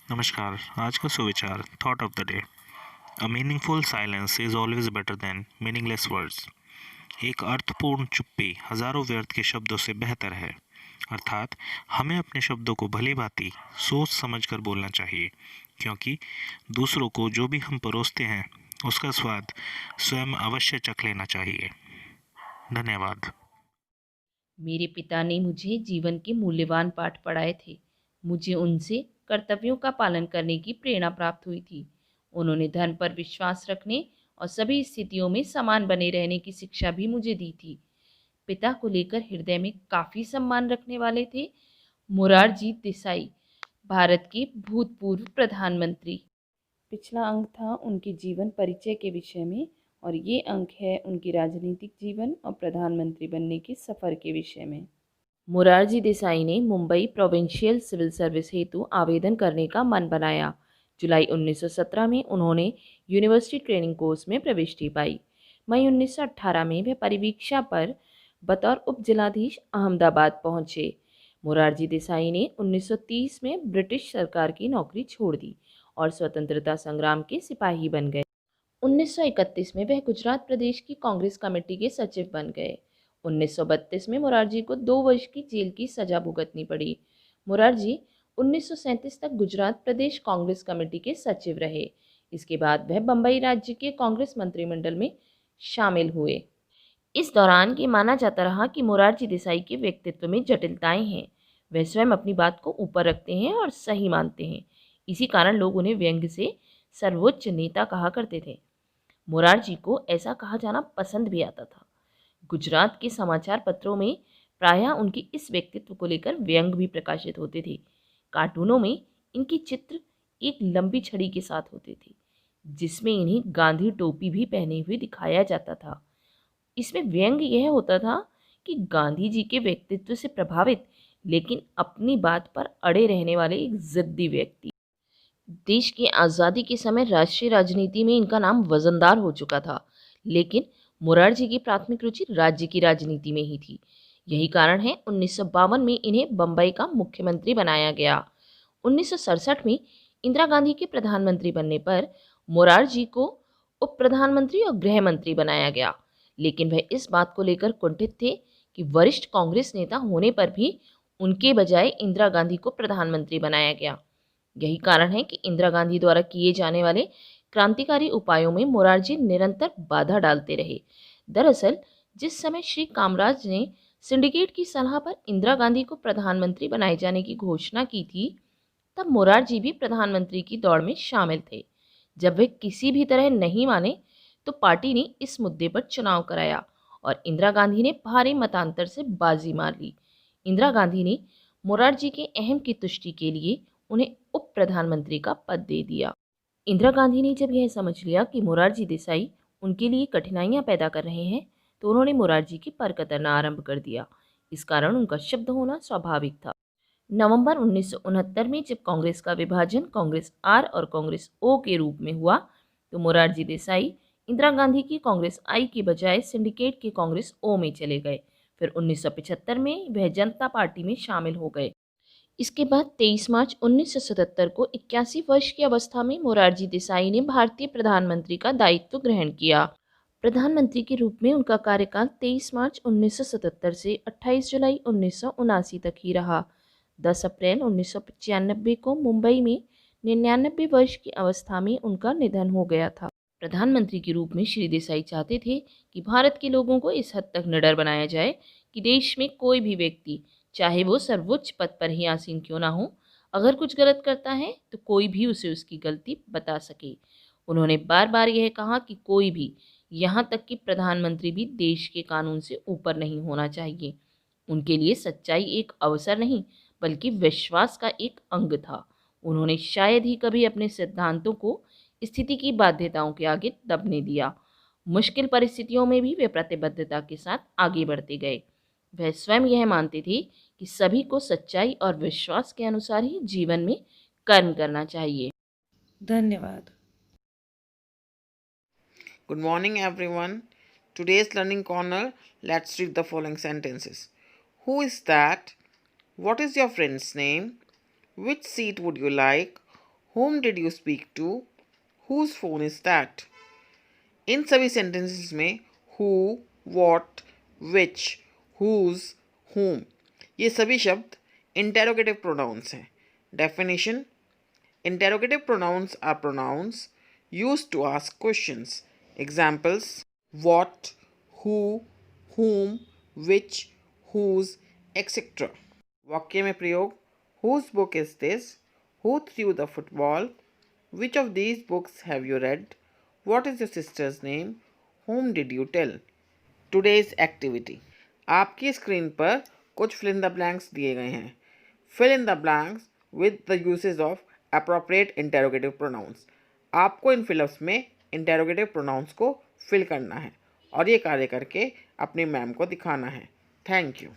नमस्कार। आज का सुविचार thought of the day. A meaningful silence is always better than meaningless words. एक अर्थपूर्ण चुप्पी हजारों व्यर्थ के शब्दों से बेहतर है। अर्थात हमें अपने शब्दों को भली भांति सोच समझ कर बोलना चाहिए, क्योंकि दूसरों को जो भी हम परोसते हैं उसका स्वाद स्वयं अवश्य चख लेना चाहिए। धन्यवाद। मेरे पिता ने मुझे जीवन के मूल्यवान पाठ पढ़ाए थे। मुझे उनसे कर्तव्यों का पालन करने की प्रेरणा प्राप्त हुई थी। उन्होंने धर्म पर विश्वास रखने और सभी स्थितियों में समान बने रहने की शिक्षा भी मुझे दी थी। पिता को लेकर हृदय में काफ़ी सम्मान रखने वाले थे मोरारजी देसाई, भारत के भूतपूर्व प्रधानमंत्री। पिछला अंक था उनके जीवन परिचय के विषय में, और ये अंक है उनके राजनीतिक जीवन और प्रधानमंत्री बनने के सफ़र के विषय में। मोरारजी देसाई ने मुंबई प्रोविंशियल सिविल सर्विस हेतु आवेदन करने का मन बनाया। जुलाई 1917 में उन्होंने यूनिवर्सिटी ट्रेनिंग कोर्स में प्रविष्टि पाई। मई 1918 में वे परिवीक्षा पर बतौर उप जिलाधीश अहमदाबाद पहुंचे। मोरारजी देसाई ने 1930 में ब्रिटिश सरकार की नौकरी छोड़ दी और स्वतंत्रता संग्राम के सिपाही बन गए। 1931 में वह गुजरात प्रदेश की कांग्रेस कमेटी के सचिव बन गए। 1932 में मोरारजी को 2 वर्ष की जेल की सजा भुगतनी पड़ी। मोरारजी 1937 तक गुजरात प्रदेश कांग्रेस कमेटी के सचिव रहे। इसके बाद वह बम्बई राज्य के कांग्रेस मंत्रिमंडल में शामिल हुए। इस दौरान ये माना जाता रहा कि मोरारजी देसाई के व्यक्तित्व में जटिलताएं हैं। वह स्वयं अपनी बात को ऊपर रखते हैं और सही मानते हैं। इसी कारण लोग उन्हें व्यंग्य से सर्वोच्च नेता कहा करते थे। मोरारजी को ऐसा कहा जाना पसंद भी आता था। गुजरात के समाचार पत्रों में प्रायः उनके इस व्यक्तित्व को लेकर व्यंग भी प्रकाशित होते थे। कार्टूनों में इनके चित्र एक लंबी छड़ी के साथ होते थे, जिसमें इन्हें गांधी टोपी भी पहने हुए दिखाया जाता था। इसमें व्यंग यह होता था कि गांधी जी के व्यक्तित्व से प्रभावित, लेकिन अपनी बात पर अड़े रहने वाले एक जिद्दी व्यक्ति। देश की आज़ादी के समय राष्ट्रीय राजनीति में इनका नाम वजनदार हो चुका था, लेकिन मुरारजी की प्राथमिक रुचि राज्य की राजनीति में ही थी। यही कारण है 1952 में इन्हें बंबई का मुख्यमंत्री बनाया गया। 1967 में इंदिरा गांधी के प्रधानमंत्री बनने पर मोरारजी को उप प्रधानमंत्री और गृह मंत्री बनाया गया, लेकिन वह इस बात को लेकर कुंठित थे कि वरिष्ठ कांग्रेस नेता होने पर भी उनके बजाय इंदिरा गांधी को प्रधानमंत्री बनाया गया। यही कारण है कि इंदिरा गांधी द्वारा किए जाने वाले क्रांतिकारी उपायों में मोरारजी निरंतर बाधा डालते रहे। दरअसल जिस समय श्री कामराज ने सिंडिकेट की सलाह पर इंदिरा गांधी को प्रधानमंत्री बनाए जाने की घोषणा की थी, तब मोरारजी भी प्रधानमंत्री की दौड़ में शामिल थे। जब वे किसी भी तरह नहीं माने, तो पार्टी ने इस मुद्दे पर चुनाव कराया और इंदिरा गांधी ने भारी मतांतर से बाजी मार ली। इंदिरा गांधी ने मोरारजी के अहम की तुष्टि के लिए उन्हें उप प्रधानमंत्री का पद दे दिया। इंदिरा गांधी ने जब यह समझ लिया कि मोरारजी देसाई उनके लिए कठिनाइयां पैदा कर रहे हैं, तो उन्होंने मोरारजी की पर कतरना आरंभ कर दिया। इस कारण उनका शब्द होना स्वाभाविक था। नवंबर 1969 में जब कांग्रेस का विभाजन कांग्रेस आर और कांग्रेस ओ के रूप में हुआ, तो मोरारजी देसाई इंदिरा गांधी की कांग्रेस आई के बजाय सिंडिकेट के कांग्रेस ओ में चले गए। फिर 1975 में वह जनता पार्टी में शामिल हो गए। इसके बाद 23 मार्च 1977 को 81 वर्ष की अवस्था में मोरारजी देसाई ने भारतीय प्रधानमंत्री का दायित्व ग्रहण किया। प्रधानमंत्री के रूप में उनका कार्यकाल 23 मार्च 1977 से 28 जुलाई 1979 तक ही रहा। 10 अप्रैल 1995 को मुंबई में 99 वर्ष की अवस्था में उनका निधन हो गया था। प्रधानमंत्री के रूप में श्री देसाई चाहते थे कि भारत के लोगों को इस हद तक निडर बनाया जाए कि देश में कोई भी व्यक्ति, चाहे वो सर्वोच्च पद पर ही आसीन क्यों ना हो, अगर कुछ गलत करता है तो कोई भी उसे उसकी गलती बता सके। उन्होंने बार बार यह कहा कि कोई भी, यहाँ तक कि प्रधानमंत्री भी, देश के कानून से ऊपर नहीं होना चाहिए। उनके लिए सच्चाई एक अवसर नहीं, बल्कि विश्वास का एक अंग था। उन्होंने शायद ही कभी अपने सिद्धांतों को स्थिति की बाध्यताओं के आगे दबने दिया। मुश्किल परिस्थितियों में भी वे प्रतिबद्धता के साथ आगे बढ़ते गए। वह स्वयं यह मानते थे कि सभी को सच्चाई और विश्वास के अनुसार ही जीवन में कर्म करना चाहिए। धन्यवाद। Good morning, everyone. Today's learning corner, let's read the following sentences. Who is that? What is your friend's name? Which seat would you like? Whom did you speak to? Whose phone is that? इन सभी sentences में who, what, which, whose, whom ये सभी शब्द interrogative pronouns हैं. Definition: interrogative pronouns are pronouns used to ask questions. Examples: what, who, whom, which, whose, etc. वाक्य में प्रयोग: Whose book is this? Who threw the football? Which of these books have you read? What is your sister's name? Whom did you tell? Today's activity. आपकी screen पर कुछ fill in the blanks दिए गए हैं. Fill in the blanks with the uses of appropriate interrogative pronouns. आपको इन fill-ups में interrogative pronounce को fill करना है और ये कार्य करके अपनी मैम को दिखाना है. Thank you.